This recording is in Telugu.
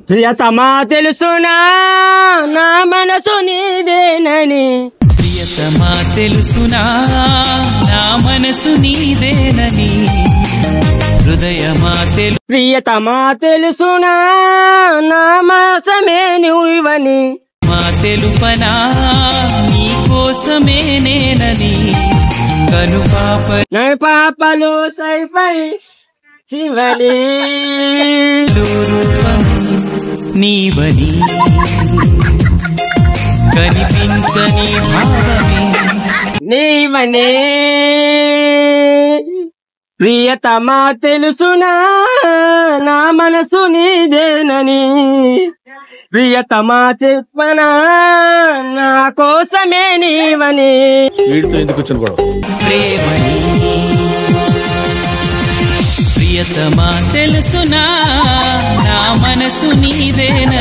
ప్రియతమా తెలుసునా నా మనసు నీదేనని ప్రియతమా తెలుసునా నా మనసు నీదేనని హృదయమా ప్రియతమా తెలుసునా నా మనసమే నువ్వని మా తెలుపనా నీ కోసమే నేనని కను పాప నా పాపలు సైపై చివరి నీవని కనిపించని భావమే నీవనే ప్రియతమా తెలుసునా నా మనసు నీదేనని ప్రియతమా చెప్పనా నా కోసమే నీవని వీడితో ఎందుకు వచ్చిన గొడవ ప్రేమని ప్రియతమా తెలుసునా నా మనసు నీదేనని